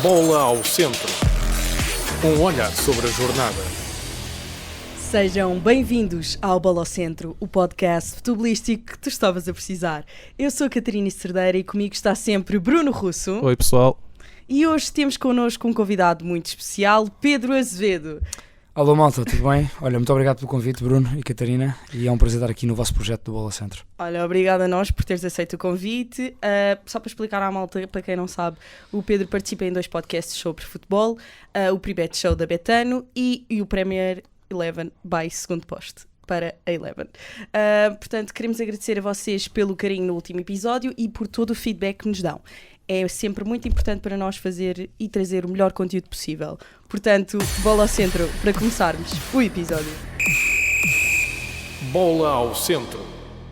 Bola ao centro. Um olhar sobre a jornada. Sejam bem-vindos ao Bola ao Centro, o podcast futebolístico que tu estavas a precisar. Eu sou a Catarina Cerdeira e comigo está sempre Bruno Russo. Oi, pessoal. E hoje temos connosco um convidado muito especial, Pedro Azevedo. Alô malta, tudo bem? Olha, muito obrigado pelo convite, Bruno e Catarina, e é um prazer estar aqui no vosso projeto do Bola ao Centro. Olha, obrigada a nós por teres aceito o convite. Só para explicar à malta, para quem não sabe, o Pedro participa em 2 podcasts sobre futebol, o Pre-Bet Show da Betano e o Premier 11 by Segundo Poste para a 11. Portanto, queremos agradecer a vocês pelo carinho no último episódio e por todo o feedback que nos dão. É sempre muito importante para nós fazer e trazer o melhor conteúdo possível. Portanto, bola ao centro para começarmos o episódio. Bola ao centro.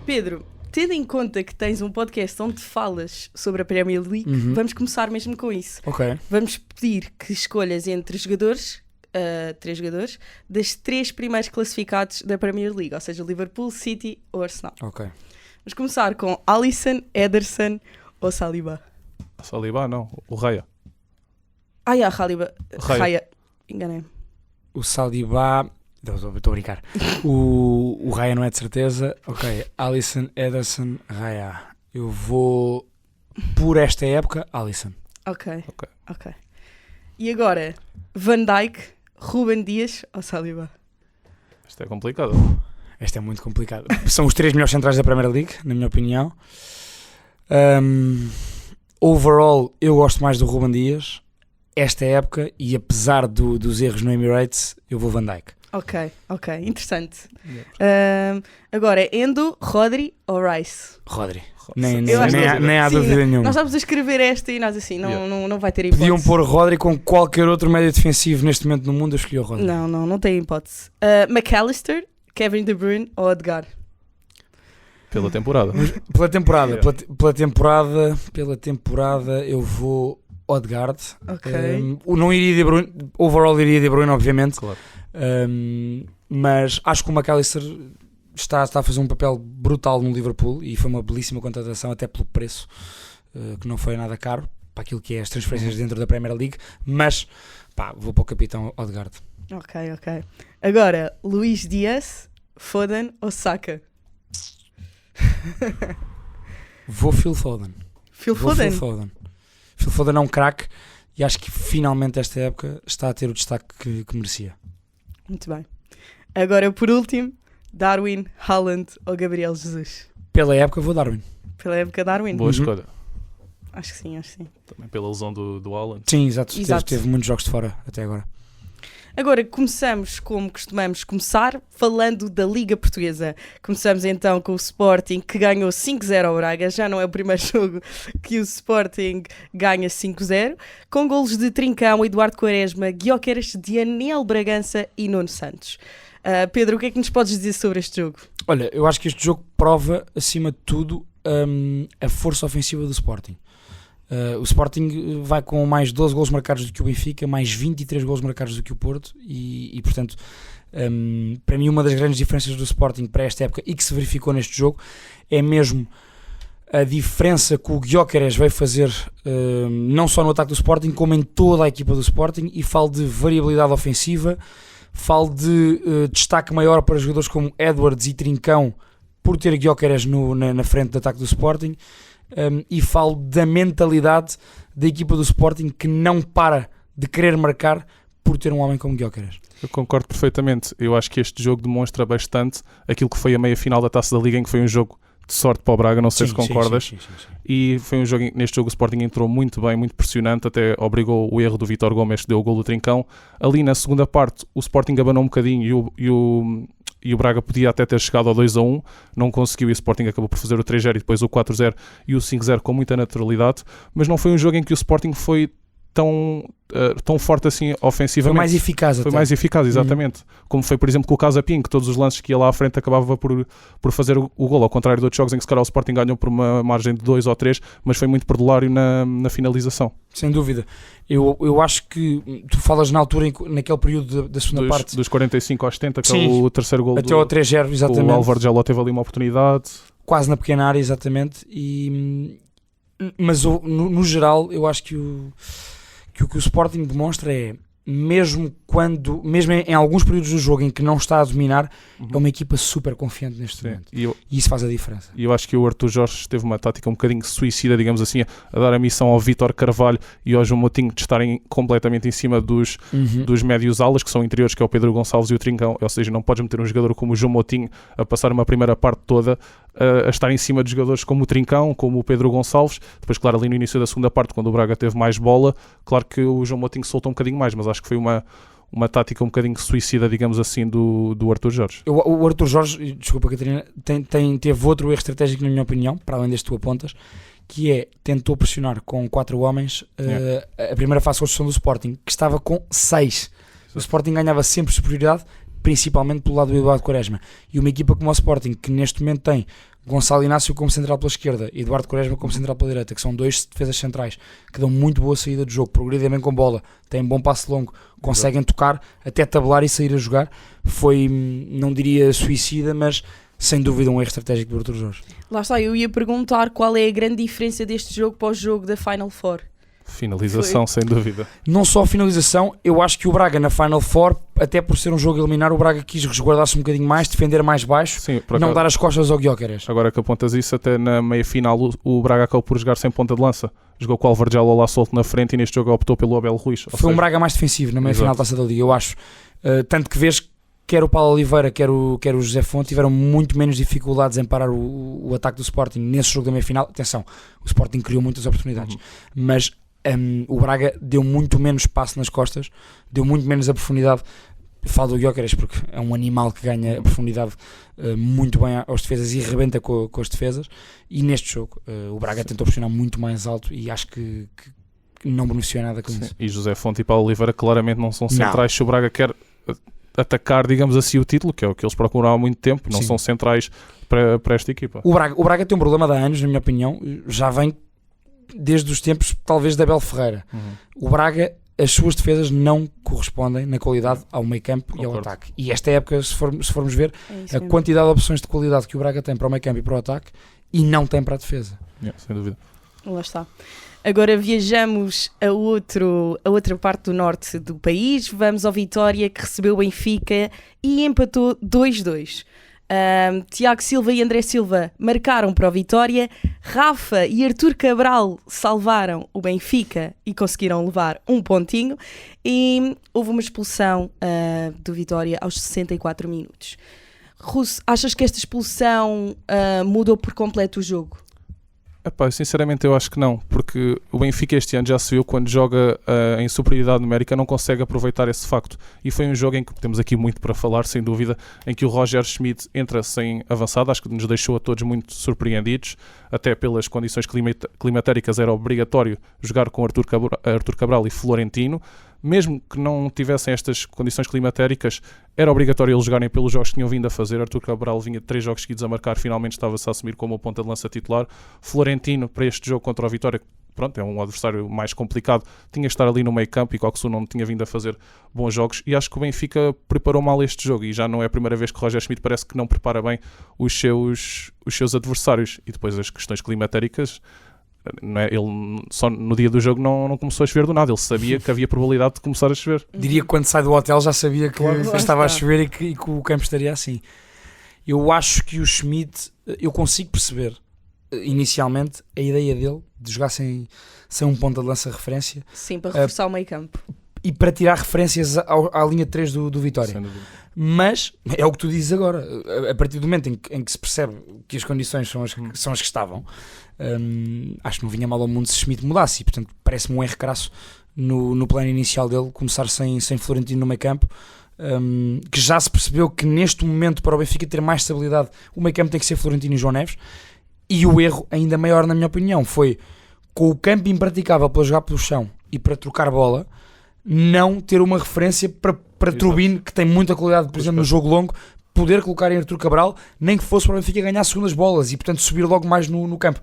Pedro, tendo em conta que tens um podcast onde falas sobre a Premier League, vamos começar mesmo com isso. Ok. Vamos pedir que escolhas entre jogadores, 3 jogadores, das 3 primeiros classificados da Premier League, ou seja, Liverpool, City ou Arsenal. Ok. Vamos começar com Alisson, Ederson ou Saliba. Saliba, não. O Raya. Saliba. Raya. Raya. Enganei-me. O Saliba... Estou a brincar. O Raya não é de certeza. Ok. Alisson, Ederson, Raya. Eu vou... Por esta época, Alisson. Ok. E agora, Van Dijk, Ruben Dias ou Saliba? Isto é complicado. Esta é muito complicado. São os 3 melhores centrais da Premier League, na minha opinião. Overall, eu gosto mais do Ruben Dias esta época e apesar dos erros no Emirates, eu vou Van Dijk. Ok. Interessante. Agora, Endo, Rodri ou Rice? Rodri. Eu acho que- Nem há Sim, dúvida nenhuma. Nós estávamos a escrever esta e nós assim, não vai ter hipótese. Podiam pôr Rodri com qualquer outro médio defensivo neste momento no mundo, eu escolhi o Rodri. Não tem hipótese. McAllister, Kevin De Bruyne ou Odegaard? Pela temporada. Pela temporada, Yeah. pela temporada eu vou Odegaard. Ok. Não iria De Bruyne, overall iria De Bruyne, obviamente. Claro. Mas acho que o McAllister está a fazer um papel brutal no Liverpool e foi uma belíssima contratação, até pelo preço, que não foi nada caro para aquilo que é as transferências dentro da Premier League. Mas vou para o capitão Odegaard. Ok. Agora, Luís Dias, Foden ou Saka? Vou Phil Foden. Phil Vou Foden? Phil Foden é um craque e acho que finalmente esta época está a ter o destaque que merecia. Muito bem. Agora, por último, Darwin, Haaland ou Gabriel Jesus? Pela época vou Darwin. Pela época, Darwin? Boa escolha. Acho que sim. Também pela lesão do Haaland. Sim, exato. Exato. Teve muitos jogos de fora até agora. Agora começamos, como costumamos começar, falando da Liga Portuguesa. Começamos então com o Sporting, que ganhou 5-0 ao Braga. Já não é o primeiro jogo que o Sporting ganha 5-0. Com golos de Trincão, Eduardo Quaresma, Gyökeres, Daniel Bragança e Nuno Santos. Pedro, o que é que nos podes dizer sobre este jogo? Olha, eu acho que este jogo prova, acima de tudo, a força ofensiva do Sporting. O Sporting vai com mais 12 golos marcados do que o Benfica, mais 23 golos marcados do que o Porto e portanto, para mim uma das grandes diferenças do Sporting para esta época e que se verificou neste jogo é mesmo a diferença que o Gyökeres veio fazer não só no ataque do Sporting como em toda a equipa do Sporting, e falo de variabilidade ofensiva, falo de destaque maior para jogadores como Edwards e Trincão por ter Gyökeres na frente do ataque do Sporting. E falo da mentalidade da equipa do Sporting que não para de querer marcar por ter um homem como Gyökeres. Eu concordo perfeitamente. Eu acho que este jogo demonstra bastante aquilo que foi a meia-final da Taça da Liga, em que foi um jogo de sorte para o Braga, não sei se concordas. Sim. E foi um jogo, neste jogo o Sporting entrou muito bem, muito pressionante, até obrigou o erro do Vítor Gomes, que deu o golo do Trincão. Ali na segunda parte o Sporting abanou um bocadinho e o Braga podia até ter chegado ao 2-1, não conseguiu, e o Sporting acabou por fazer o 3-0 e depois o 4-0 e o 5-0 com muita naturalidade, mas não foi um jogo em que o Sporting foi tão forte assim ofensivamente. Foi mais eficaz Foi até. mais eficaz, exatamente. Como foi, por exemplo, com o Casa Pinho, que todos os lances que ia lá à frente acabava por fazer o golo, ao contrário de outros jogos em que se calhar o Sporting ganhou por uma margem de 2 ou 3, mas foi muito perdulário na finalização. Sem dúvida. Eu acho que tu falas na altura, naquele período da segunda parte. Dos 45 aos 70, que Sim, é o terceiro golo até ao 3-0, exatamente. O Álvaro Jaló teve ali uma oportunidade. Quase na pequena área, exatamente. Mas no geral, eu acho que o que o Sporting demonstra é, mesmo em alguns períodos do jogo em que não está a dominar, é uma equipa super confiante neste momento. E isso faz a diferença. E eu acho que o Arthur Jorge teve uma tática um bocadinho suicida, digamos assim, a dar a missão ao Vítor Carvalho e ao João Moutinho de estarem completamente em cima dos médios alas, que são interiores, que é o Pedro Gonçalves e o Trincão. Ou seja, não podes meter um jogador como o João Moutinho a passar uma primeira parte toda a estar em cima de jogadores como o Trincão, como o Pedro Gonçalves. Depois, claro, ali no início da segunda parte, quando o Braga teve mais bola, claro que o João Moutinho soltou um bocadinho mais, mas acho que foi uma tática um bocadinho suicida, digamos assim, do Arthur Jorge. O Arthur Jorge, desculpa Catarina, teve outro erro estratégico, na minha opinião, para além deste que tu apontas, que é, tentou pressionar com 4 homens a primeira fase de construção do Sporting, que estava com 6. O Sporting ganhava sempre superioridade, principalmente pelo lado do Eduardo Quaresma. E uma equipa como o Sporting, que neste momento tem Gonçalo Inácio como central pela esquerda e Eduardo Quaresma como central pela direita, que são 2 defesas centrais que dão muito boa saída de jogo, progredem bem com bola, têm bom passe longo, conseguem tocar, até tabelar e sair a jogar, foi, não diria suicida, mas sem dúvida um erro estratégico do Arthur Jorge. Lá está, eu ia perguntar qual é a grande diferença deste jogo para o jogo da Final Four. Finalização, sem dúvida. Não só a finalização, eu acho que o Braga na Final Four, até por ser um jogo a eliminar, o Braga quis resguardar-se um bocadinho mais, defender mais baixo, sim, não dar as costas ao Gyökeres. Agora que apontas isso, até na meia-final o Braga acabou por jogar sem ponta de lança. Jogou com o Alvarjalo lá solto na frente e neste jogo optou pelo Abel Ruiz. Foi um Braga mais defensivo na meia-final da Taça da Liga, eu acho. Tanto que vês quer o Paulo Oliveira, quer o José Fonte tiveram muito menos dificuldades em parar o ataque do Sporting nesse jogo da meia-final. Atenção, o Sporting criou muitas oportunidades, mas o Braga deu muito menos espaço nas costas, deu muito menos a profundidade. Falo do Gyökeres porque é um animal que ganha a profundidade muito bem aos defesas e rebenta com as defesas, e neste jogo o Braga tentou pressionar muito mais alto e acho que não beneficiou nada com isso. E José Fonte e Paulo Oliveira claramente não são centrais. Se o Braga quer atacar, digamos assim, o título, que é o que eles procuram há muito tempo, não são centrais para esta equipa. O Braga tem um problema de há anos, na minha opinião, já vem desde os tempos talvez de Abel Ferreira. O Braga, as suas defesas não correspondem na qualidade ao meio campo e ao ataque, e esta época, se formos ver a quantidade de opções de qualidade que o Braga tem para o meio campo e para o ataque, e não tem para a defesa. Sem dúvida. Lá está. Agora viajamos a outra parte do norte do país, vamos ao Vitória, que recebeu o Benfica e empatou 2-2. Tiago Silva e André Silva marcaram para o Vitória, Rafa e Arthur Cabral salvaram o Benfica e conseguiram levar um pontinho, e houve uma expulsão do Vitória aos 64 minutos. Russo, achas que esta expulsão mudou por completo o jogo? Epá, sinceramente eu acho que não, porque o Benfica este ano já se viu, quando joga em superioridade numérica, não consegue aproveitar esse facto, e foi um jogo em que temos aqui muito para falar, sem dúvida, em que o Roger Schmidt entra sem avançado. Acho que nos deixou a todos muito surpreendidos, até pelas condições climatéricas era obrigatório jogar com Arthur Cabral e Florentino. Mesmo que não tivessem estas condições climatéricas, era obrigatório eles jogarem pelos jogos que tinham vindo a fazer. Arthur Cabral vinha de 3 jogos seguidos a marcar, finalmente estava-se a assumir como a ponta de lança titular. Florentino, para este jogo contra o Vitória, pronto, é um adversário mais complicado, tinha que estar ali no meio campo, e Coxu não tinha vindo a fazer bons jogos, e acho que o Benfica preparou mal este jogo, e já não é a primeira vez que o Roger Schmidt parece que não prepara bem os seus adversários. E depois as questões climatéricas, não é? Ele só no dia do jogo não começou a chover do nada, ele sabia que havia probabilidade de começar a chover. Diria que quando sai do hotel já sabia que estava a chover e que o campo estaria assim. Eu acho que o Schmidt, eu consigo perceber inicialmente a ideia dele de jogar sem um ponta de lança referência. Sim, para reforçar o meio campo e para tirar referências à linha 3 do Vitória. Mas é o que tu dizes agora, a partir do momento em que se percebe que as condições são as que estavam, acho que não vinha mal ao mundo se Schmidt mudasse, e portanto parece-me um erro crasso no plano inicial dele começar sem Florentino no meio campo, que já se percebeu que neste momento, para o Benfica ter mais estabilidade, o meio campo tem que ser Florentino e João Neves. E o erro ainda maior, na minha opinião, foi, com o campo impraticável para jogar pelo chão e para trocar bola, não ter uma referência para Trubin, que tem muita qualidade, por exemplo, no jogo longo, poder colocar em Arthur Cabral, nem que fosse para o Benfica ganhar segundas bolas e, portanto, subir logo mais no campo.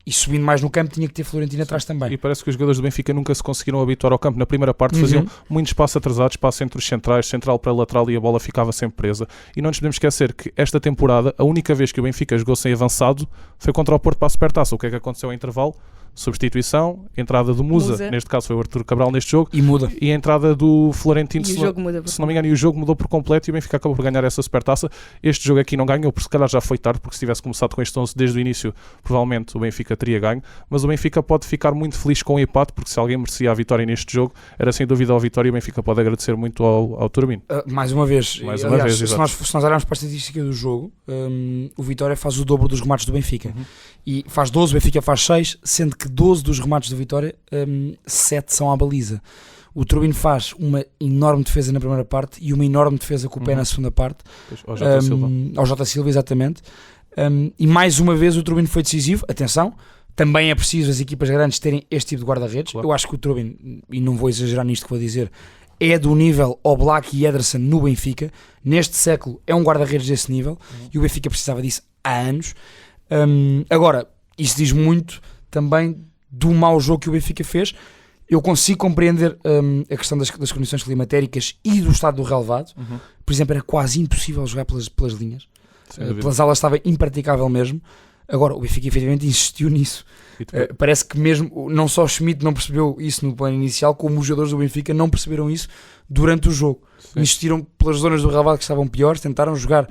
E subindo mais no campo tinha que ter Florentino atrás também. E parece que os jogadores do Benfica nunca se conseguiram habituar ao campo. Na primeira parte faziam muito espaço atrasado, espaço entre os centrais, central para lateral, e a bola ficava sempre presa. E não nos podemos esquecer que esta temporada, a única vez que o Benfica jogou sem avançado foi contra o Porto para a Supertaça. O que é que aconteceu ao intervalo? substituição, entrada do Musa, neste caso foi o Arthur Cabral neste jogo, E muda. e a entrada do Florentino, E o jogo muda. se não me engano, e o jogo mudou por completo e o Benfica acabou por ganhar essa supertaça. Este jogo aqui não ganhou, porque se calhar já foi tarde, porque se tivesse começado com este 11 desde o início, provavelmente o Benfica teria ganho, mas o Benfica pode ficar muito feliz com o empate, porque se alguém merecia a vitória neste jogo, era sem dúvida a vitória, e o Benfica pode agradecer muito ao Turbine. Mais uma vez, Mais uma vez, se exato. nós olharmos para a estatística do jogo, o Vitória faz o dobro dos remates do Benfica. E faz 12, o Benfica faz 6, sendo que 12 dos remates do Vitória, 7 são à baliza. O Turbine faz uma enorme defesa na primeira parte e uma enorme defesa com o pé na segunda parte. Ao Jota Silva. Ao Jota Silva, exatamente. E mais uma vez o Turbine foi decisivo. Atenção, também é preciso as equipas grandes terem este tipo de guarda-redes. Claro. Eu acho que o Turbine, e não vou exagerar nisto que vou dizer, é do nível Oblak e Ederson no Benfica. Neste século é um guarda-redes desse nível e o Benfica precisava disso há anos. Agora, isso diz muito também do mau jogo que o Benfica fez. Eu consigo compreender a questão das condições climatéricas e do estado do relevado. Por exemplo, era quase impossível jogar pelas linhas. Pelas alas estava impraticável mesmo. Agora, o Benfica efetivamente insistiu nisso. Parece que mesmo, não só o Schmidt não percebeu isso no plano inicial, como os jogadores do Benfica não perceberam isso durante o jogo. Sim. Insistiram pelas zonas do relevado que estavam piores, tentaram jogar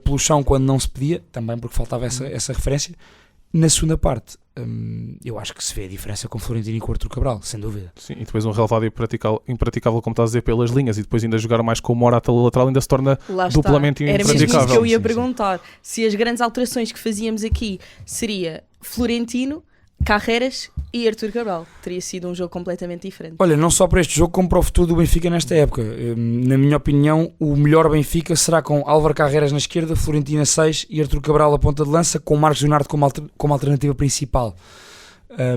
pelo chão quando não se podia, também porque faltava essa referência. Na segunda parte, eu acho que se vê a diferença com o Florentino e com o Arthur Cabral, sem dúvida. Sim, e depois um relevado impraticável, como estás a dizer, pelas linhas, e depois ainda jogar mais com o Morata lateral ainda se torna Lá está. duplamente Era mesmo impraticável. isso que eu ia Sim. perguntar. Se as grandes alterações que fazíamos aqui seria Florentino, Carreras e Arthur Cabral, teria sido um jogo completamente diferente. Olha, não só para este jogo, como para o futuro do Benfica nesta época. Na minha opinião, o melhor Benfica será com Álvaro Carreras na esquerda, Florentino a 6 e Arthur Cabral a ponta de lança, com Marcos Leonardo como alternativa principal.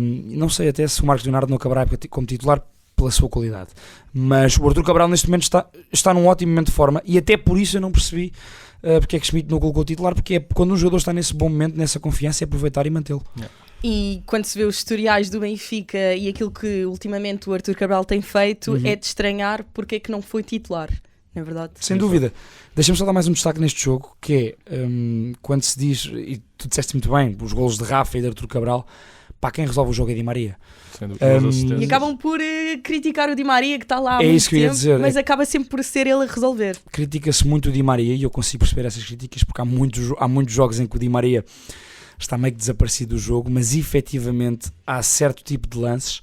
Não sei até se o Marcos Leonardo não acabará como titular pela sua qualidade, mas o Arthur Cabral neste momento está num ótimo momento de forma, e até por isso eu não percebi porque é que Schmidt não colocou o titular, porque é quando um jogador está nesse bom momento, nessa confiança, é aproveitar e mantê-lo. E quando se vê os historiais do Benfica e aquilo que ultimamente o Arthur Cabral tem feito, é de estranhar porque é que não foi titular, não é verdade? Sem dúvida. Deixa-me só dar mais um destaque neste jogo, que é quando se diz, e tu disseste muito bem, os golos de Rafa e de Arthur Cabral, para quem resolve o jogo é Di Maria. Sem dúvida. E acabam por criticar o Di Maria, que está lá há É muito isso que eu ia tempo, dizer. mas acaba sempre por ser ele a resolver. Critica-se muito o Di Maria e eu consigo perceber essas críticas porque há muitos jogos em que o Di Maria está meio que desaparecido do jogo, mas efetivamente há certo tipo de lances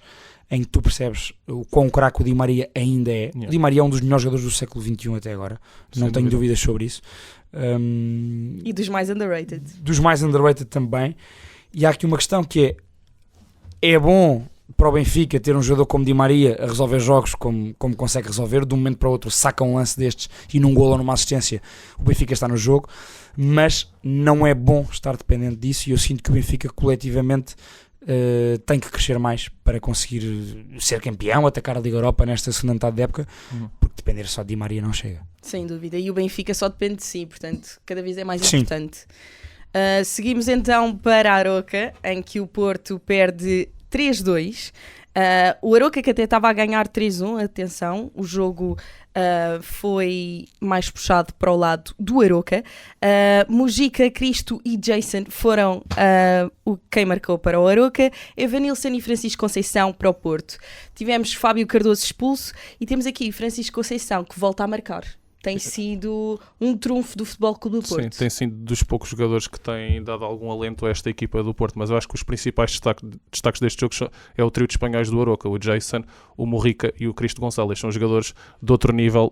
em que tu percebes o quão craque o Di Maria ainda é. O Di Maria é um dos melhores jogadores do século XXI até agora, não tenho dúvidas sobre isso. E dos mais underrated. Dos mais underrated também. E há aqui uma questão que é bom para o Benfica ter um jogador como Di Maria a resolver jogos como consegue resolver, de um momento para o outro saca um lance destes e num golo ou numa assistência o Benfica está no jogo, mas não é bom estar dependente disso, e eu sinto que o Benfica coletivamente tem que crescer mais para conseguir ser campeão, atacar a Liga Europa nesta segunda metade da época, porque depender só de Di Maria não chega. Sem dúvida, e o Benfica só depende de si, portanto cada vez é mais Sim. importante. Seguimos então para a Aroca, em que o Porto perde 3-2. O Aroca, que até estava a ganhar 3-1, atenção, o jogo foi mais puxado para o lado do Aroca. Mujica, Cristo e Jason foram quem marcou para o Aroca. Evanilson e Francisco Conceição para o Porto. Tivemos Fábio Cardoso expulso e temos aqui Francisco Conceição, que volta a marcar. Tem sido um trunfo do Futebol Clube do Porto. Sim, tem sido dos poucos jogadores que têm dado algum alento a esta equipa do Porto, mas eu acho que os principais destaques deste jogo é o trio de espanhóis do Aroca, o Jason, o Mujica e o Cristo Gonçalves. São jogadores de outro nível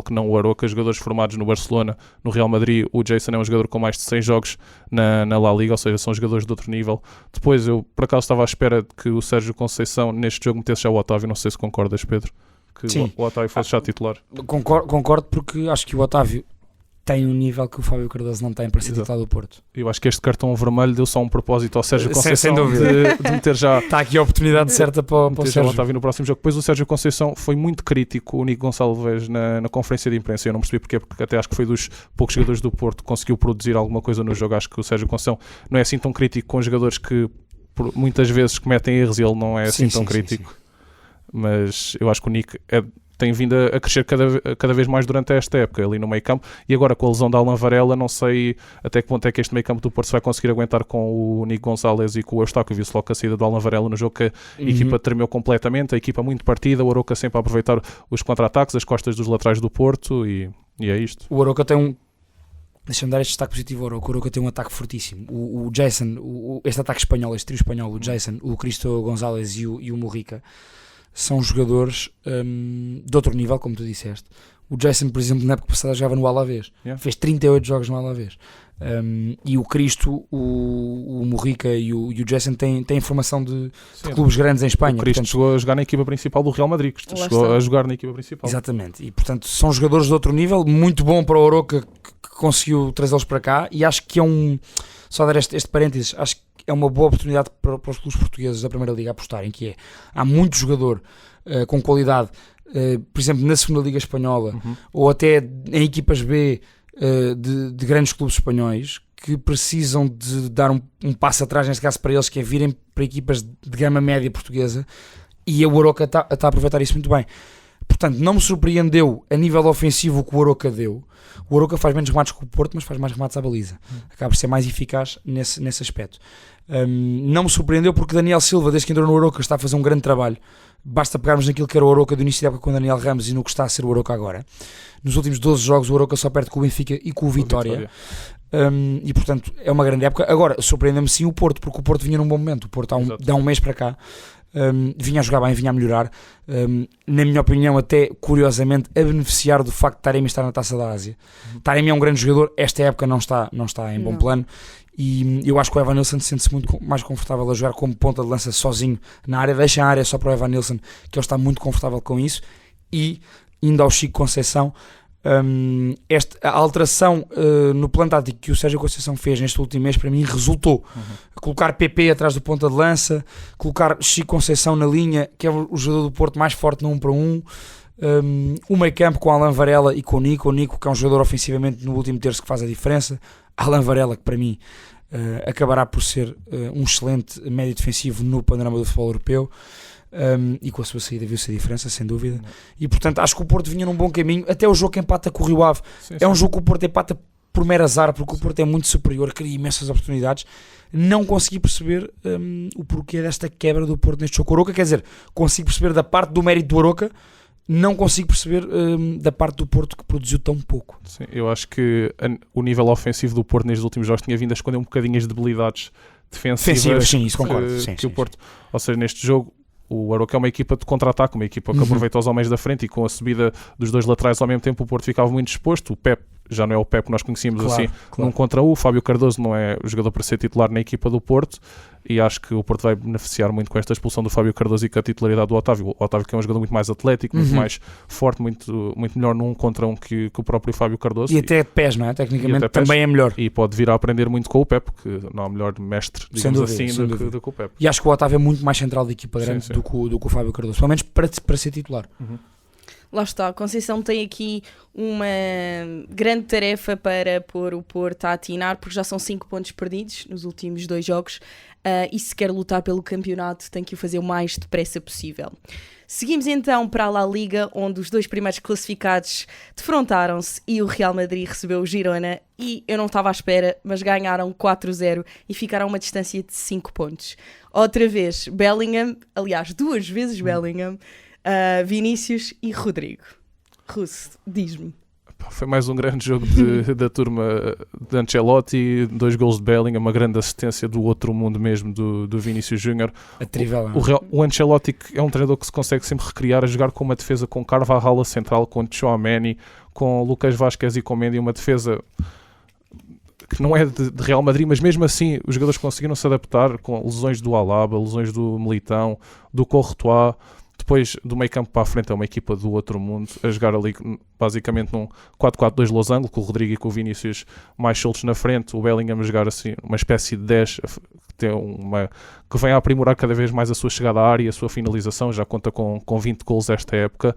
que não o Aroca, jogadores formados no Barcelona, no Real Madrid. O Jason é um jogador com mais de 100 jogos na La Liga, ou seja, são jogadores de outro nível. Depois, eu por acaso estava à espera de que o Sérgio Conceição neste jogo metesse já o Otávio, não sei se concordas, Pedro, que Sim. o Otávio fosse já titular. Concordo porque acho que o Otávio tem um nível que o Fábio Cardoso não tem para ser titular do Porto. Eu acho que este cartão vermelho deu só um propósito ao Sérgio Conceição Sem dúvida. de meter já Está aqui a oportunidade certa para o meter já o Sérgio. Otávio no próximo jogo. Depois o Sérgio Conceição foi muito crítico, o Nico Gonçalves na conferência de imprensa. Eu não percebi porque até acho que foi dos poucos jogadores do Porto que conseguiu produzir alguma coisa no jogo. Acho que o Sérgio Conceição não é assim tão crítico com jogadores que muitas vezes cometem erros, e ele não é assim tão crítico. Sim. Mas eu acho que o Nick tem vindo a crescer cada vez mais durante esta época, ali no meio campo, e agora com a lesão da Alan Varela, não sei até que ponto é que este meio campo do Porto se vai conseguir aguentar com o Nico Gonçalves e com o Eustáquio. Viu-se logo que a saída do Alan Varela no jogo que a equipa tremeu completamente, a equipa muito partida, o Arouca sempre a aproveitar os contra-ataques, as costas dos laterais do Porto, e é isto. O Arouca tem deixa-me dar este destaque positivo ao Arouca. O Arouca tem um ataque fortíssimo. O Jason, este ataque espanhol, este trio espanhol, o Jason, o Cristo Gonzalez e o Morrica, são jogadores de outro nível, como tu disseste. O Jason, por exemplo, na época passada jogava no Alavés. Fez 38 jogos no Alavés. E o Cristo, o Morrica e o Jason têm formação de clubes grandes em Espanha. O Cristo chegou a jogar na equipa principal do Real Madrid. Chegou a jogar na equipa principal. Exatamente. E, portanto, são jogadores de outro nível. Muito bom para o Arouca, que conseguiu trazê-los para cá. E acho que é só dar este parênteses, acho que é uma boa oportunidade para os clubes portugueses da Primeira Liga apostarem, que é, há muito jogador com qualidade, por exemplo, na Segunda Liga Espanhola, ou até em equipas B de grandes clubes espanhóis, que precisam de dar um passo atrás, neste caso para eles, que é virem para equipas de gama média portuguesa, e o Arouca está a aproveitar isso muito bem. Portanto, não me surpreendeu a nível ofensivo o que o Arouca deu. O Arouca faz menos remates que o Porto, mas faz mais remates à baliza. Acaba por ser mais eficaz nesse aspecto. Não me surpreendeu porque Daniel Silva, desde que entrou no Arouca, está a fazer um grande trabalho. Basta pegarmos naquilo que era o Arouca do início da época com o Daniel Ramos e no que está a ser o Arouca agora. Nos últimos 12 jogos o Arouca só perde com o Benfica e com o Vitória. E portanto é uma grande época. Agora, surpreendeu-me sim o Porto, porque o Porto vinha num bom momento. O Porto há um mês para cá vinha a jogar bem, vinha a melhorar, na minha opinião até curiosamente a beneficiar do facto de Taremi estar na Taça da Ásia. Taremi é um grande jogador, esta época não está em bom plano, e eu acho que o Evanilson sente-se muito mais confortável a jogar como ponta de lança sozinho na área, deixa a área só para o Evanilson, que ele está muito confortável com isso. E indo ao Chico Conceição, a alteração no plano tático que o Sérgio Conceição fez neste último mês, para mim resultou. Colocar PP atrás do ponta de lança, colocar Chico Conceição na linha, que é o jogador do Porto mais forte no 1 para 1, o meio campo com Alan Varela e com o Nico, que é um jogador ofensivamente no último terço que faz a diferença. Alan Varela, que para mim acabará por ser um excelente médio defensivo no panorama do futebol europeu. E com a sua saída viu-se a diferença, sem dúvida. E portanto acho que o Porto vinha num bom caminho. Até o jogo que empata com o Rio Ave é um jogo que o Porto empata por mero azar, porque o Porto é muito superior, cria imensas oportunidades. Não consegui perceber o porquê desta quebra do Porto neste jogo com o Arouca. Quer dizer, consigo perceber da parte do mérito do Arouca, não consigo perceber da parte do Porto, que produziu tão pouco. Sim, eu acho que o nível ofensivo do Porto nestes últimos jogos tinha vindo a esconder um bocadinho as debilidades defensivas. Sim, isso concordo. Que o Porto, ou seja, neste jogo o Arouca é uma equipa de contra-ataque, uma equipa que aproveita os homens da frente, e com a subida dos dois laterais ao mesmo tempo o Porto ficava muito exposto. O Pep já não é o Pep que nós conhecíamos, num contra o Fábio Cardoso não é o jogador para ser titular na equipa do Porto, e acho que o Porto vai beneficiar muito com esta expulsão do Fábio Cardoso e com a titularidade do Otávio. O Otávio, que é um jogador muito mais atlético, muito mais forte, muito melhor num contra um que o próprio Fábio Cardoso. E até de pés, não é? Tecnicamente também é melhor. E pode vir a aprender muito com o Pep, que não há melhor mestre, digamos assim, do que o Pep. E acho que o Otávio é muito mais central da equipa grande do que o Fábio Cardoso, pelo menos para ser titular. Lá está, a Conceição tem aqui uma grande tarefa para pôr o Porto a atinar, porque já são 5 pontos perdidos nos últimos 2 jogos, e se quer lutar pelo campeonato tem que o fazer o mais depressa possível. Seguimos então para a La Liga, onde os 2 primeiros classificados defrontaram-se e o Real Madrid recebeu o Girona, e eu não estava à espera, mas ganharam 4-0 e ficaram a uma distância de 5 pontos. Outra vez Bellingham, aliás 2 vezes Bellingham, Vinícius e Rodrigo. Russo, diz-me. Foi mais um grande jogo da turma de Ancelotti, 2 golos de Bellingham, uma grande assistência do outro mundo mesmo, do Vinícius Júnior. O Ancelotti é um treinador que se consegue sempre recriar, a jogar com uma defesa com Carvajal a central, com Tchouaméni, com Lucas Vázquez e com Mendy, uma defesa que não é de Real Madrid, mas mesmo assim os jogadores conseguiram se adaptar, com lesões do Alaba, lesões do Militão, do Courtois. Depois, do meio campo para a frente, é uma equipa do outro mundo, a jogar ali basicamente num 4-4-2 losango, com o Rodrigo e com o Vinícius mais soltos na frente, o Bellingham a jogar assim uma espécie de 10, que vem a aprimorar cada vez mais a sua chegada à área e a sua finalização, já conta com 20 golos esta época.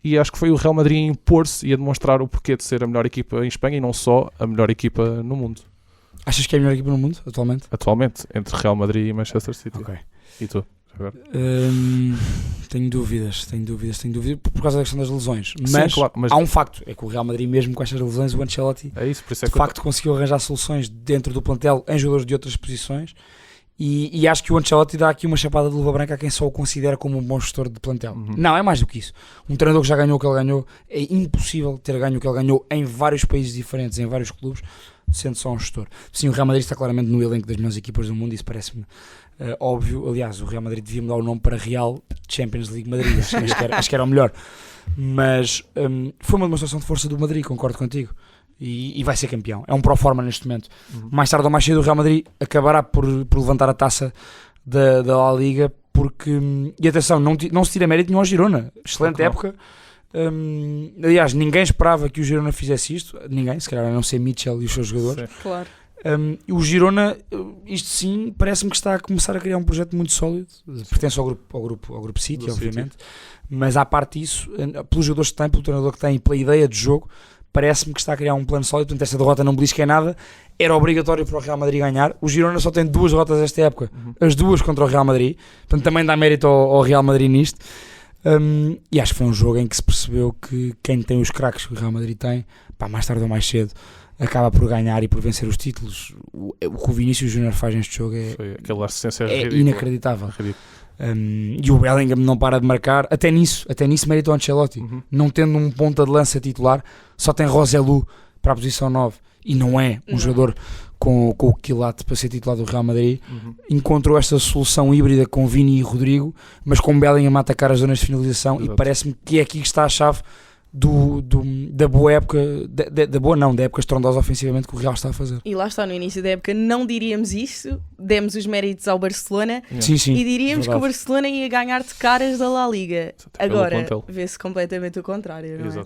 E acho que foi o Real Madrid a impor-se e a demonstrar o porquê de ser a melhor equipa em Espanha e não só a melhor equipa no mundo. Achas que é a melhor equipa no mundo, atualmente? Atualmente, entre Real Madrid e Manchester City. Ok. E tu? agora. Tenho dúvidas por causa da questão das lesões. Sim, Mas, claro, mas há um facto, é que o Real Madrid, mesmo com estas lesões, o Ancelotti é isso, por isso é de que facto conseguiu arranjar soluções dentro do plantel em jogadores de outras posições. E acho que o Ancelotti dá aqui uma chapada de luva branca a quem só o considera como um bom gestor de plantel. Não, é mais do que isso. Um treinador que já ganhou o que ele ganhou, é impossível ter ganho o que ele ganhou em vários países diferentes, em vários clubes, sendo só um gestor. Sim, o Real Madrid está claramente no elenco das melhores equipas do mundo, isso parece-me óbvio. Aliás, o Real Madrid devia mudar o nome para Real Champions League Madrid, acho que era o melhor. Mas foi uma demonstração de força do Madrid, concordo contigo. E vai ser campeão. É um pro-forma neste momento. Mais tarde ou mais cedo o Real Madrid acabará por levantar a taça da La Liga, porque, e atenção, não se tira mérito nenhum ao Girona. Excelente época. Aliás, ninguém esperava que o Girona fizesse isto. Ninguém, se calhar a não ser Mitchell e os seus jogadores. Sim. Claro. O Girona, isto sim, parece-me que está a começar a criar um projeto muito sólido. Pertence ao grupo City, obviamente. Mas à parte disso, pelos jogadores que tem, pelo treinador que tem e pela ideia de jogo, parece-me que está a criar um plano sólido. Portanto, esta derrota não belisca em nada. Era obrigatório para o Real Madrid ganhar. O Girona só tem 2 derrotas esta época, as 2 contra o Real Madrid. Portanto, também dá mérito ao Real Madrid nisto. E acho que foi um jogo em que se percebeu que quem tem os craques que o Real Madrid tem, mais tarde ou mais cedo, acaba por ganhar e por vencer os títulos. O que o Vinícius Júnior faz neste jogo é inacreditável. E o Bellingham não para de marcar. Até nisso mérito ao Ancelotti. Não tendo um ponta de lança titular, só tem Roselu para a posição 9 e não é um jogador com o quilate para ser titular do Real Madrid. Encontrou esta solução híbrida com Vini e Rodrigo, mas com Bellingham a atacar as zonas de finalização. Exato. E parece-me que é aqui que está a chave da boa época, da época estrondosa ofensivamente que o Real está a fazer. E lá está, no início da época não diríamos isso, demos os méritos ao Barcelona. Sim, e diríamos que o Barcelona ia ganhar de caras da La Liga. Agora vê-se completamente o contrário, não é?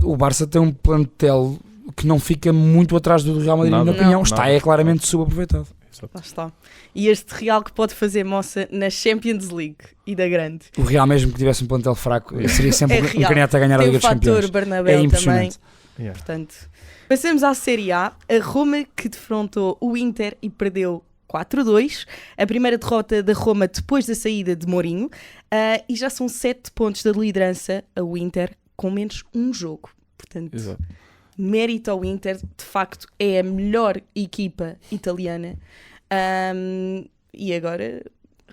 O Barça tem um plantel que não fica muito atrás do Real Madrid, na minha opinião. É claramente subaproveitado. Lá está. E este Real que pode fazer moça na Champions League e da grande. O Real, mesmo que tivesse um plantel fraco, seria sempre um candidato a ganhar a Liga dos Campeões. Tem o fator Bernabéu também. Portanto, passamos à Série A. A Roma que defrontou o Inter e perdeu 4-2. A primeira derrota da Roma depois da saída de Mourinho. E já são 7 pontos da liderança ao Inter com menos um jogo. Portanto, exato. Mérito ao Inter, de facto é a melhor equipa italiana, e agora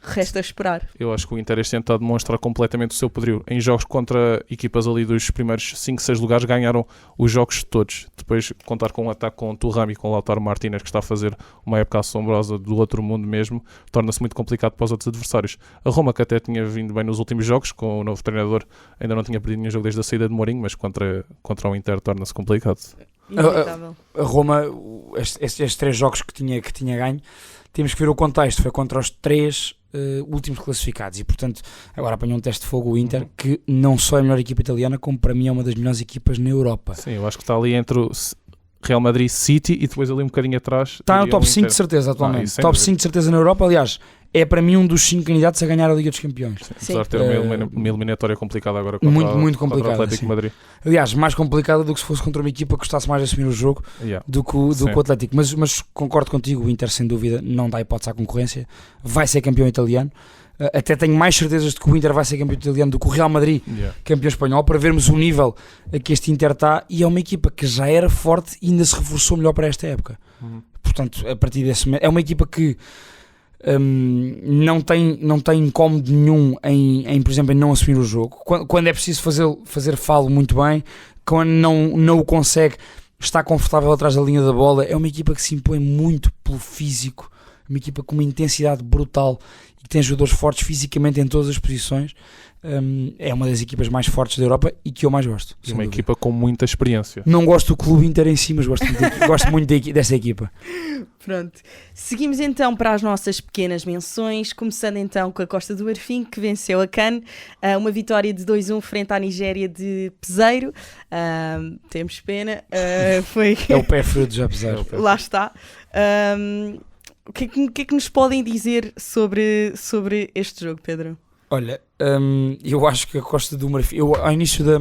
resta esperar. Eu acho que o Inter este ano está a demonstrar completamente o seu poderio. Em jogos contra equipas ali dos primeiros 5, 6 lugares ganharam os jogos todos. Depois contar com um ataque com o Thuram e com o Lautaro Martínez, que está a fazer uma época assombrosa do outro mundo mesmo, torna-se muito complicado para os outros adversários. A Roma, que até tinha vindo bem nos últimos jogos, com o novo treinador, ainda não tinha perdido nenhum jogo desde a saída de Mourinho, mas contra o Inter torna-se complicado. A Roma, estes 3 jogos que tinha ganho, temos que ver o contexto, foi contra os 3 últimos classificados e portanto agora apanhou um teste de fogo o Inter, que não só é a melhor equipa italiana, como para mim é uma das melhores equipas na Europa. Sim, eu acho que está ali entre o Real Madrid, City e depois ali um bocadinho atrás está no top 5 de certeza atualmente, top 5 de certeza na Europa. Aliás, é para mim um dos 5 candidatos a ganhar a Liga dos Campeões. Apesar de ter uma eliminatória complicada agora muito complicada, contra o Atlético de Madrid. Aliás, mais complicada do que se fosse contra uma equipa que gostasse mais de assumir o jogo do que o Atlético. Mas concordo contigo, o Inter sem dúvida não dá hipótese à concorrência, vai ser campeão italiano. Até tenho mais certezas de que o Inter vai ser campeão italiano do que o Real Madrid campeão espanhol, para vermos o nível a que este Inter está, e é uma equipa que já era forte e ainda se reforçou melhor para esta época. Portanto, a partir desse momento, é uma equipa que não tem incómodo nenhum em, por exemplo, em não assumir o jogo. Quando é preciso fazer falo muito bem, quando não o consegue, está confortável atrás da linha da bola. É uma equipa que se impõe muito pelo físico, uma equipa com uma intensidade brutal e que tem jogadores fortes fisicamente em todas as posições. É uma das equipas mais fortes da Europa e que eu mais gosto. E uma equipa com muita experiência. Não gosto do clube Inter em si, mas gosto muito dessa equipa. Pronto. Seguimos então para as nossas pequenas menções, começando então com a Costa do Marfim, que venceu a CAN, uma vitória de 2-1 frente à Nigéria de Peseiro. Temos pena. Foi... É o pé frio de já Peseiro. Lá está. O que é que nos podem dizer sobre este jogo, Pedro? Olha, eu acho que a Costa do Marfim... ao início da...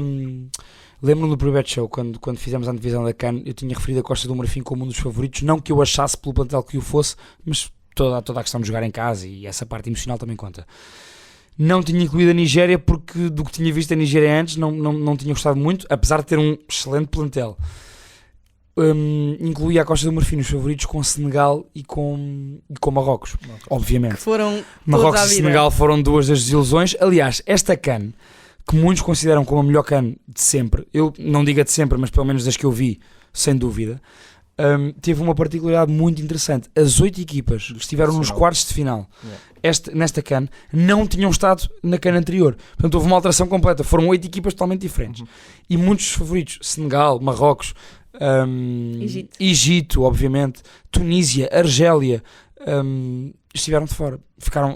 Lembro-me do Private Show, quando fizemos a antevisão da CAN, eu tinha referido a Costa do Marfim como um dos favoritos, não que eu achasse pelo plantel que o fosse, mas toda a questão de jogar em casa e essa parte emocional também conta. Não tinha incluído a Nigéria porque do que tinha visto a Nigéria antes não tinha gostado muito, apesar de ter um excelente plantel. Incluí a Costa do Marfim nos favoritos com Senegal e com Marrocos, obviamente. Que foram Marrocos todos à e vida. Senegal foram duas das desilusões. Aliás, esta CAN, que muitos consideram como a melhor CAN de sempre, eu não digo a de sempre, mas pelo menos das que eu vi, sem dúvida, teve uma particularidade muito interessante. As 8 equipas que estiveram nos quartos de final nesta CAN não tinham estado na CAN anterior. Portanto, houve uma alteração completa. Foram 8 equipas totalmente diferentes. E muitos dos favoritos, Senegal, Marrocos, Egito, obviamente, Tunísia, Argélia, estiveram de fora.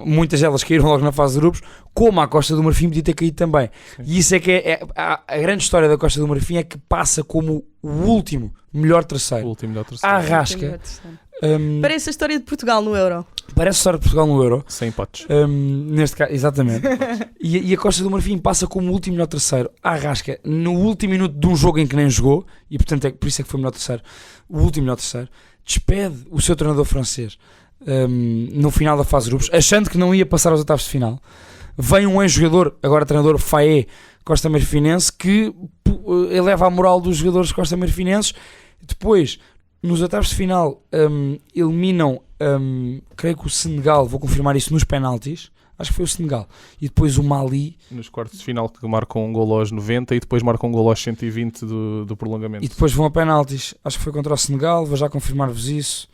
Muitas delas caíram logo na fase de grupos, como a Costa do Marfim podia ter caído também. Sim. E isso é que a grande história da Costa do Marfim, é que passa como o último melhor terceiro. A Arrasca. Parece a história de Portugal no Euro. Parece a história de Portugal no Euro. Sem empates. Neste caso, exatamente. e a Costa do Marfim passa como o último melhor terceiro. A Arrasca, no último minuto de um jogo em que nem jogou, e portanto por isso é que foi o melhor terceiro, o último melhor terceiro, despede o seu treinador francês no final da fase de grupos, achando que não ia passar aos oitavos de final. Vem um ex-jogador, agora treinador, Faé, Costa Marfinense, que eleva a moral dos jogadores costa-marfinenses. Depois, nos oitavos de final, eliminam, creio que o Senegal, vou confirmar isso, nos penaltis. Acho que foi o Senegal. E depois o Mali. Nos quartos de final, que marcam um golo aos 90 e depois marcam um golo aos 120 do prolongamento. E depois vão a penaltis. Acho que foi contra o Senegal. Vou já confirmar-vos isso.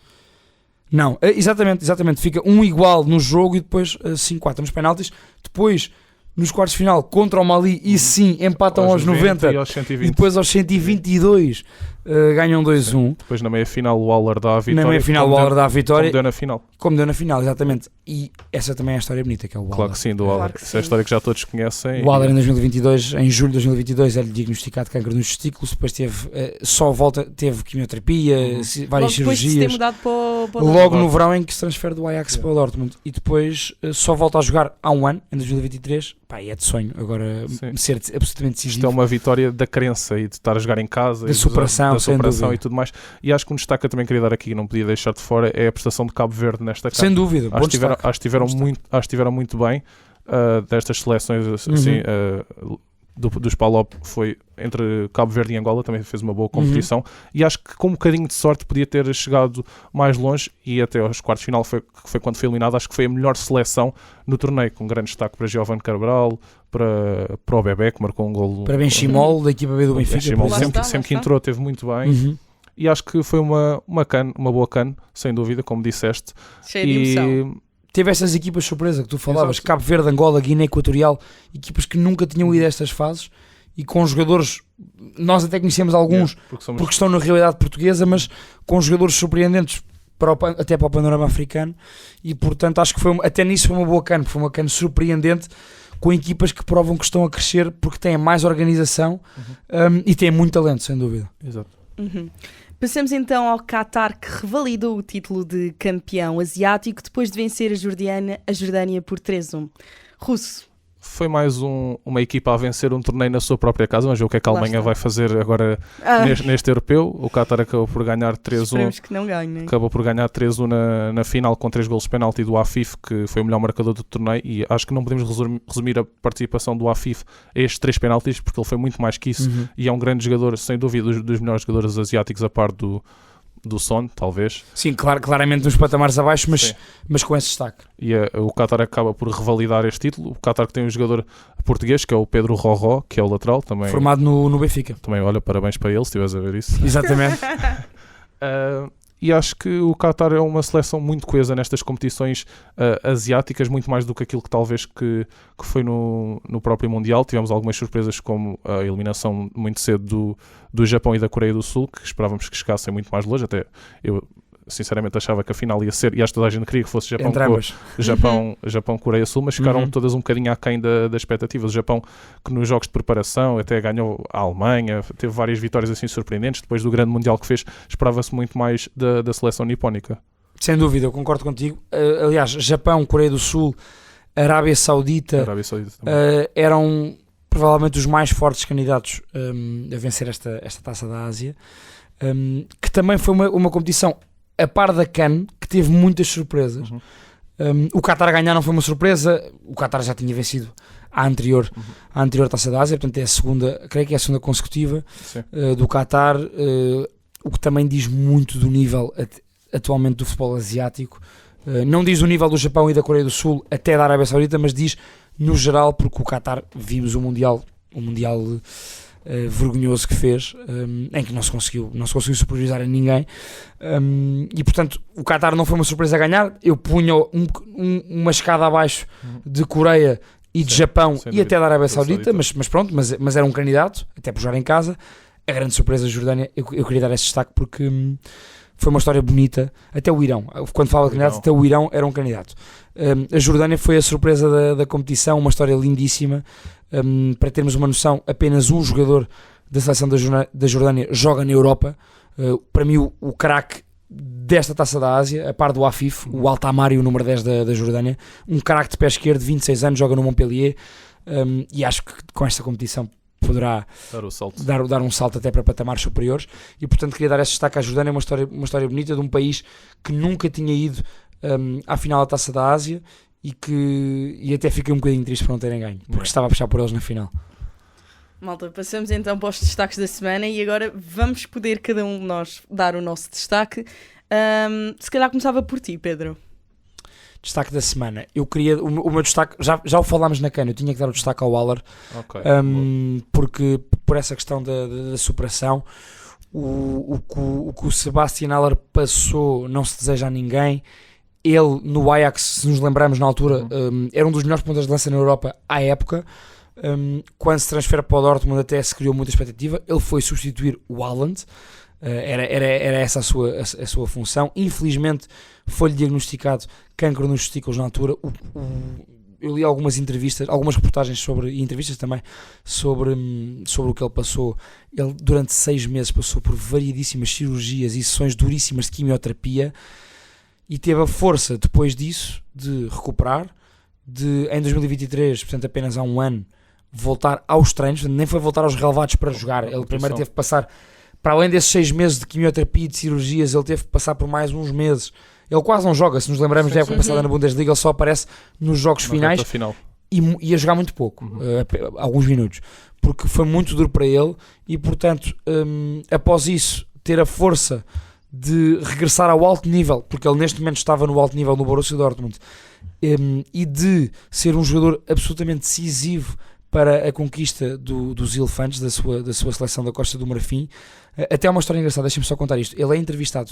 Não, exatamente. Fica um igual no jogo e depois 5-4 nos penaltis. Depois, nos quartos de final, contra o Mali, e sim, empatam aos 90 e aos 120. E depois aos 122 ganham 2-1. Depois na meia-final o Waller dá a vitória. Na meia-final o Waller dá a vitória. Como deu na final, exatamente. E essa também é a história bonita, que é o Waller. Claro que sim, do Waller. Claro Essa é a história que já todos conhecem. O Waller em 2022, em julho de 2022, é-lhe diagnosticado de cancro nos testículos. Depois teve quimioterapia, várias depois cirurgias. De ter mudado para Logo no verão em que se transfere do Ajax para o Dortmund. E depois só volta a jogar há um ano, em 2023. Pá, é de sonho agora ser absolutamente decisivo. Isto é uma vitória da crença e de estar a jogar em casa. Da superação e tudo mais. E acho que um destaque que eu também queria dar aqui, não podia deixar de fora, é a prestação de Cabo Verde nesta CAN. Sem dúvida. Acho que estiveram muito bem destas seleções assim, dos PALOP. Foi entre Cabo Verde e Angola, também fez uma boa competição. E acho que com um bocadinho de sorte podia ter chegado mais longe e até aos quartos de final, foi quando foi eliminado. Acho que foi a melhor seleção no torneio, com um grande destaque para Giovanni Cabral, para o Bebé, que marcou um golo. Para Benchimol, da equipa B do Benfica. Sempre que entrou teve muito bem. E acho que foi uma boa CAN, sem dúvida, como disseste. Cheia de emoção. Teve essas equipas surpresa que tu falavas. Exato. Cabo Verde, Angola, Guiné Equatorial, equipas que nunca tinham ido a estas fases e com jogadores, nós até conhecemos alguns porque estão na realidade portuguesa, mas com jogadores surpreendentes até para o panorama africano. E portanto acho que até nisso foi uma boa CAN, foi uma CAN surpreendente, com equipas que provam que estão a crescer porque têm mais organização e têm muito talento, sem dúvida. Exato. Passamos então ao Qatar, que revalidou o título de campeão asiático depois de vencer a Jordânia por 3-1. Russo. Foi mais uma equipa a vencer um torneio na sua própria casa, mas o que é que a Alemanha vai fazer agora neste europeu? O Qatar acabou por ganhar 3-1. Esperemos que não ganhe. Acabou por ganhar 3-1 na final, com 3 golos de penalti do Afif, que foi o melhor marcador do torneio. E acho que não podemos resumir a participação do Afif a estes 3 penaltis, porque ele foi muito mais que isso. E é um grande jogador, sem dúvida, dos melhores jogadores asiáticos, a par do Son, talvez. Sim, claramente nos patamares abaixo, mas com esse destaque. E o Qatar acaba por revalidar este título. O Qatar que tem um jogador português, que é o Pedro Rorró, que é o lateral, também formado no Benfica. Também, olha, parabéns para ele, se estiveres a ver isso. Exatamente. E acho que o Qatar é uma seleção muito coesa nestas competições asiáticas, muito mais do que aquilo que talvez que foi no próprio Mundial. Tivemos algumas surpresas, como a eliminação muito cedo do Japão e da Coreia do Sul, que esperávamos que chegassem muito mais longe. Até eu sinceramente achava que a final ia ser, e acho que toda a gente queria que fosse Japão-Coreia do Sul, mas ficaram todas um bocadinho aquém das expectativas. O Japão, que nos jogos de preparação até ganhou a Alemanha, teve várias vitórias assim surpreendentes. Depois do grande Mundial que fez, esperava-se muito mais da seleção nipónica. Sem dúvida, eu concordo contigo. Aliás, Japão, Coreia do Sul, Arábia Saudita eram provavelmente os mais fortes candidatos a vencer esta Taça da Ásia, que também foi uma competição a par da CAN, que teve muitas surpresas. O Qatar a ganhar não foi uma surpresa, o Qatar já tinha vencido a anterior Taça da Ásia, portanto é a segunda, creio que é a segunda consecutiva do Qatar, o que também diz muito do nível atualmente do futebol asiático. Não diz o nível do Japão e da Coreia do Sul até da Arábia Saudita, mas diz no geral, porque o Qatar, vimos o Mundial vergonhoso que fez, em que não se conseguiu superiorizar a ninguém, e portanto o Qatar não foi uma surpresa a ganhar. Eu punha uma escada abaixo de Coreia e de Japão e até da Arábia Saudita, mas pronto, mas era um candidato, até por jogar em casa. A grande surpresa da Jordânia, eu queria dar esse destaque porque foi uma história bonita. Até o Irão, quando fala de candidatos, até o Irão era um candidato. A Jordânia foi a surpresa da competição, uma história lindíssima. Para termos uma noção, apenas um jogador da seleção da Jordânia joga na Europa. Para mim, o craque desta Taça da Ásia, a par do Afif, o Altamari, o número 10 da Jordânia, um craque de pé esquerdo, 26 anos, joga no Montpellier, e acho que com esta competição poderá dar um salto até para patamares superiores, e portanto queria dar esse destaque à Jordânia, uma história bonita de um país que nunca tinha ido à final da Taça da Ásia, e até fiquei um bocadinho triste por não terem ganho, porque estava a puxar por eles na final. Malta, passamos então para os destaques da semana e agora vamos poder cada um de nós dar o nosso destaque. Se calhar começava por ti, Pedro. Destaque da semana. Eu queria... O meu destaque... Já o falámos na cana, eu tinha que dar o destaque ao Haller, porque por essa questão da superação, o que o Sebastian Haller passou não se deseja a ninguém. Ele no Ajax, se nos lembrarmos na altura, era um dos melhores pontas de lança na Europa à época. Quando se transfere para o Dortmund até se criou muita expectativa. Ele foi substituir o Haaland, era essa a sua função. Infelizmente foi-lhe diagnosticado cancro nos testículos na altura. Eu li algumas entrevistas, algumas reportagens e entrevistas também sobre o que ele passou. Ele durante 6 meses passou por variedíssimas cirurgias e sessões duríssimas de quimioterapia, e teve a força depois disso de recuperar, em 2023, portanto apenas há um ano, voltar aos treinos. Nem foi voltar aos relevados para jogar. Ele primeiro teve que passar, para além desses 6 meses de quimioterapia e de cirurgias, ele teve que passar por mais uns meses. Ele quase não joga, se nos lembrarmos da época passada na Bundesliga, ele só aparece nos jogos finais e ia jogar muito pouco, alguns minutos, porque foi muito duro para ele, e portanto após isso ter a força de regressar ao alto nível, porque ele neste momento estava no alto nível no Borussia Dortmund, e de ser um jogador absolutamente decisivo para a conquista dos elefantes da sua seleção da Costa do Marfim. Até uma história engraçada, deixem-me só contar isto. Ele é entrevistado,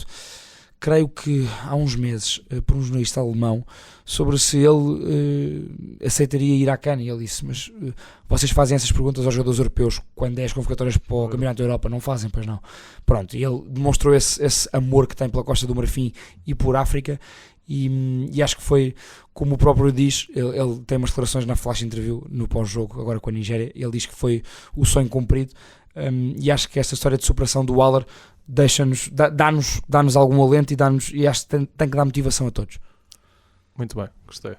creio que há uns meses, por um jornalista alemão, sobre se ele aceitaria ir à CAN, e ele disse: mas vocês fazem essas perguntas aos jogadores europeus quando é as convocatórias para o Campeonato da Europa? Não fazem, pois não. Pronto, e ele demonstrou esse amor que tem pela Costa do Marfim e por África, e acho que foi, como o próprio diz, ele tem umas declarações na flash interview no pós-jogo, agora com a Nigéria, ele diz que foi o sonho cumprido, e acho que esta história de superação do Haller dá-nos algum alento, e acho que tem que dar motivação a todos. Muito bem, gostei.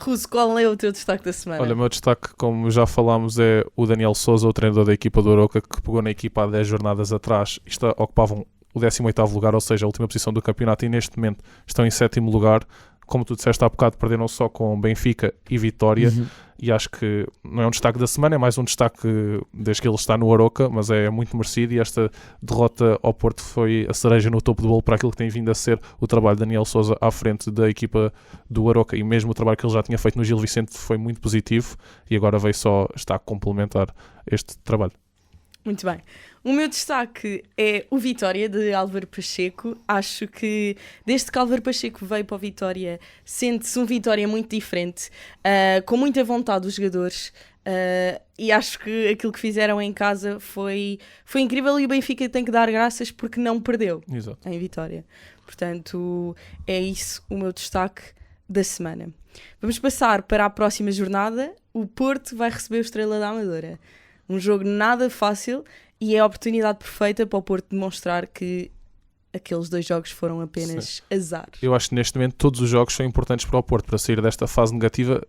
Russo, qual é o teu destaque da semana? Olha, o meu destaque, como já falámos, é o Daniel Sousa, o treinador da equipa do Aroca, que pegou na equipa há 10 jornadas atrás e ocupavam o 18º lugar, ou seja, a última posição do campeonato, e neste momento estão em 7º lugar. Como tu disseste há bocado, perderam só com Benfica e Vitória, e acho que não é um destaque da semana, é mais um destaque desde que ele está no Aroca, mas é muito merecido, e esta derrota ao Porto foi a cereja no topo do bolo para aquilo que tem vindo a ser o trabalho de Daniel Sousa à frente da equipa do Aroca, e mesmo o trabalho que ele já tinha feito no Gil Vicente foi muito positivo, e agora está a complementar este trabalho. Muito bem. O meu destaque é o Vitória, de Álvaro Pacheco. Acho que desde que Álvaro Pacheco veio para o Vitória, sente-se um Vitória muito diferente, com muita vontade dos jogadores, e acho que aquilo que fizeram em casa foi incrível, e o Benfica tem que dar graças porque não perdeu. Exato. Em Vitória. Portanto, é isso o meu destaque da semana. Vamos passar para a próxima jornada. O Porto vai receber o Estrela da Amadora. Um jogo nada fácil, e é a oportunidade perfeita para o Porto demonstrar que aqueles 2 jogos foram apenas azar. Eu acho que neste momento todos os jogos são importantes para o Porto, para sair desta fase negativa,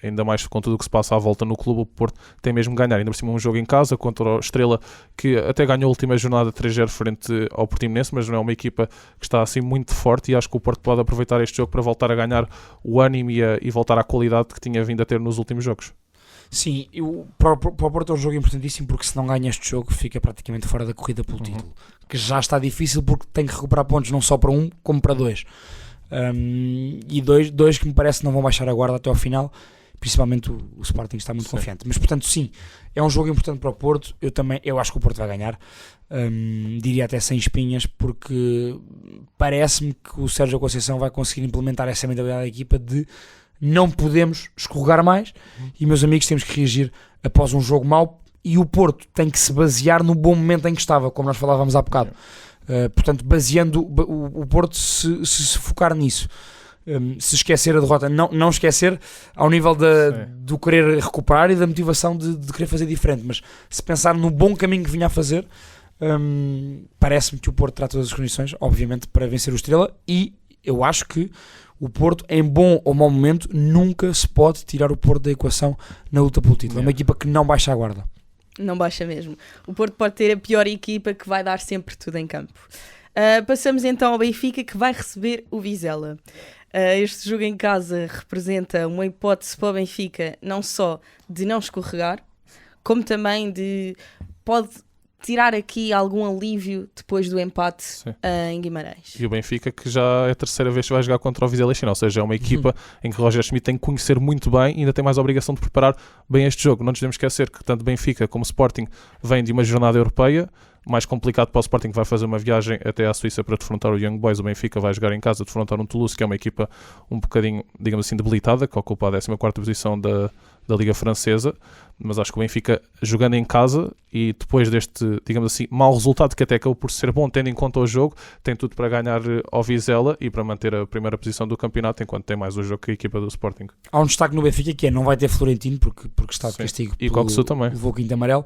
ainda mais com tudo o que se passa à volta no clube. O Porto tem mesmo que ganhar, ainda por cima um jogo em casa contra o Estrela, que até ganhou a última jornada 3-0 frente ao Portimonense, mas não é uma equipa que está assim muito forte, e acho que o Porto pode aproveitar este jogo para voltar a ganhar o ânimo e voltar à qualidade que tinha vindo a ter nos últimos jogos. Sim, para o Porto é um jogo importantíssimo, porque se não ganha este jogo fica praticamente fora da corrida pelo título, que já está difícil porque tem que recuperar pontos não só para um como para 2, e dois que me parece não vão baixar a guarda até ao final, principalmente o Sporting está muito confiante, mas portanto sim, é um jogo importante para o Porto. Eu acho que o Porto vai ganhar, diria até sem espinhas, porque parece-me que o Sérgio Conceição vai conseguir implementar essa mentalidade da equipa de não podemos escorregar mais, e meus amigos, temos que reagir após um jogo mau, e o Porto tem que se basear no bom momento em que estava, como nós falávamos há bocado. Portanto, baseando o Porto, se focar nisso, se esquecer a derrota, não esquecer ao nível do querer recuperar e da motivação de querer fazer diferente, mas se pensar no bom caminho que vinha a fazer, parece-me que o Porto terá todas as condições, obviamente, para vencer o Estrela, e eu acho que o Porto, em bom ou mau momento, nunca se pode tirar o Porto da equação na luta pelo título. É uma equipa que não baixa a guarda. Não baixa mesmo. O Porto pode ter a pior equipa, que vai dar sempre tudo em campo. Passamos então ao Benfica, que vai receber o Vizela. Este jogo em casa representa uma hipótese para o Benfica, não só de não escorregar, como também pode tirar aqui algum alívio depois do empate em Guimarães. E o Benfica, que já é a terceira vez que vai jogar contra o Vizela, ou seja, é uma equipa em que Roger Schmidt tem que conhecer muito bem e ainda tem mais a obrigação de preparar bem este jogo. Não nos devemos esquecer que tanto Benfica como Sporting vêm de uma jornada europeia, mais complicado para o Sporting, que vai fazer uma viagem até à Suíça para defrontar o Young Boys. O Benfica vai jogar em casa, defrontar um Toulouse, que é uma equipa um bocadinho, digamos assim, debilitada, que ocupa a 14ª posição da Liga Francesa, mas acho que o Benfica, jogando em casa e depois deste, digamos assim, mau resultado, que até acabou por ser bom, tendo em conta o jogo, tem tudo para ganhar ao Vizela e para manter a primeira posição do campeonato, enquanto tem mais o jogo que a equipa do Sporting. Há um destaque no Benfica, que não vai ter Florentino, porque está de castigo, e Coxu também. Levou o quinto amarelo.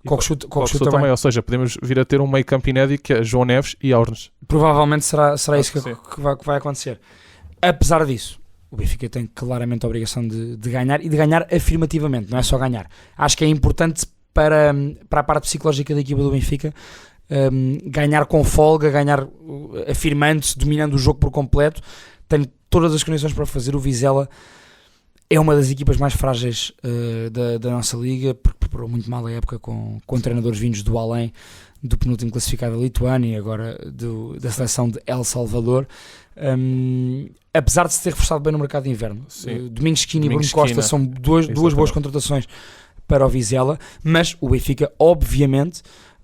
Coxu também, ou seja, podemos vir a ter um meio campo inédito, que é João Neves e Aurnes. Provavelmente será isso que vai acontecer. Apesar disso, o Benfica tem claramente a obrigação de ganhar, e de ganhar afirmativamente, não é só ganhar. Acho que é importante para a parte psicológica da equipa do Benfica, ganhar com folga, ganhar afirmando-se, dominando o jogo por completo. Tem todas as condições para fazer. O Vizela é uma das equipas mais frágeis da nossa liga, porque preparou muito mal a época com treinadores vindos do além, do penúltimo classificado da Lituânia e agora da seleção de El Salvador. Apesar de se ter reforçado bem no mercado de inverno, Domingos Quina e Bruno Costa são duas boas contratações para o Vizela, mas o Benfica, obviamente,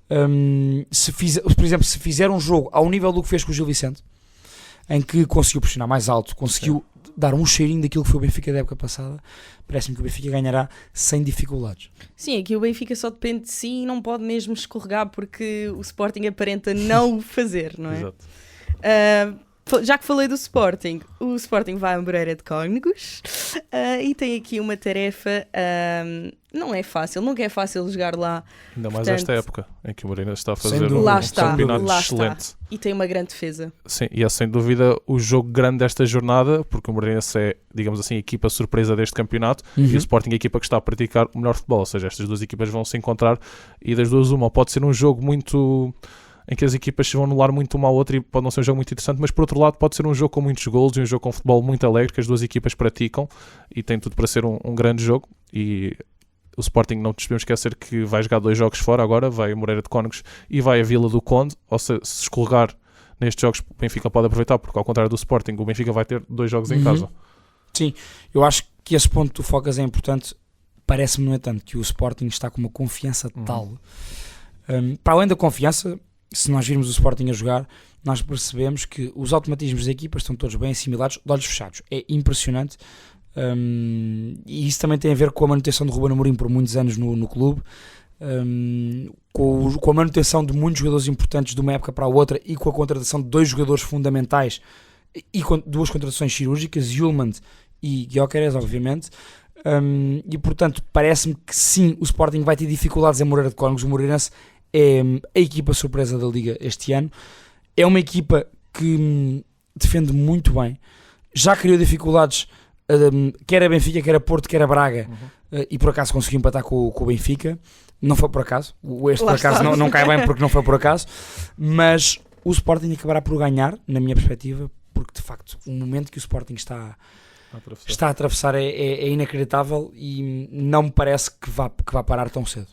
por exemplo, se fizer um jogo ao nível do que fez com o Gil Vicente, em que conseguiu pressionar mais alto, conseguiu dar um cheirinho daquilo que foi o Benfica da época passada, parece-me que o Benfica ganhará sem dificuldades. Sim, aqui o Benfica só depende de si e não pode mesmo escorregar, porque o Sporting aparenta não o fazer, não é? Exato. Já que falei do Sporting, o Sporting vai a Moreira de Cónegos e tem aqui uma tarefa, não é fácil, nunca é fácil jogar lá. Ainda mais esta época, em que o Moreira está a fazer um campeonato excelente. E tem uma grande defesa. Sim, e é sem dúvida o jogo grande desta jornada, porque o Moreirense é, digamos assim, a equipa surpresa deste campeonato, e o Sporting é a equipa que está a praticar o melhor futebol, ou seja, estas duas equipas vão se encontrar, e das duas uma, pode ser um jogo muito... em que as equipas se vão anular muito uma à outra e pode não ser um jogo muito interessante, mas por outro lado pode ser um jogo com muitos golos e um jogo com futebol muito alegre que as duas equipas praticam, e tem tudo para ser um grande jogo. E o Sporting, não nos podemos esquecer que vai jogar 2 jogos fora agora, vai a Moreira de Cónegos e vai a Vila do Conde, ou seja, se escorregar nestes jogos o Benfica pode aproveitar, porque ao contrário do Sporting, o Benfica vai ter 2 jogos em casa. Sim, eu acho que esse ponto que tu focas é importante. Parece-me, no entanto, que o Sporting está com uma confiança tal, para além da confiança, se nós virmos o Sporting a jogar, nós percebemos que os automatismos da equipa estão todos bem assimilados, de olhos fechados. É impressionante, e isso também tem a ver com a manutenção de Ruben Amorim por muitos anos no clube, com a manutenção de muitos jogadores importantes de uma época para a outra, e com a contratação de 2 jogadores fundamentais e com 2 contratações cirúrgicas, Yulman e Gyökeres, obviamente. E portanto parece-me que sim, o Sporting vai ter dificuldades em Moreira de Cónegos. O Moreirense é a equipa surpresa da Liga este ano, É uma equipa que defende muito bem, já criou dificuldades, quer a Benfica, quer a Porto, quer a Braga, e por acaso conseguiu empatar com o Benfica. Não foi por acaso, este por acaso não cai bem porque não foi por acaso, mas o Sporting acabará por ganhar, na minha perspectiva, porque de facto o momento que o Sporting está a atravessar é inacreditável e não me parece que vá parar tão cedo.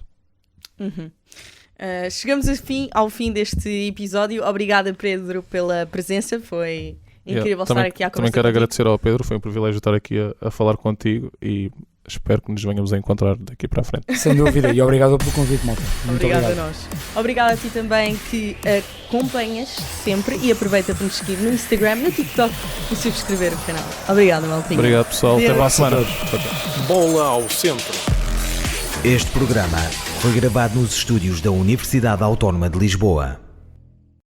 Chegamos ao fim deste episódio. Obrigada, Pedro, pela presença, foi incrível estar aqui à conversa. Também quero agradecer ao Pedro, foi um privilégio estar aqui a falar contigo e espero que nos venhamos a encontrar daqui para a frente. Sem dúvida, e obrigado pelo convite, malta. Muito obrigado obrigado a nós. Obrigado a ti também que acompanhas sempre e aproveita para nos seguir no Instagram, no TikTok e subscrever o canal. Obrigado, maltinho. Obrigado, pessoal. Até para a semana. Bola ao centro. Este programa foi gravado nos estúdios da Universidade Autónoma de Lisboa.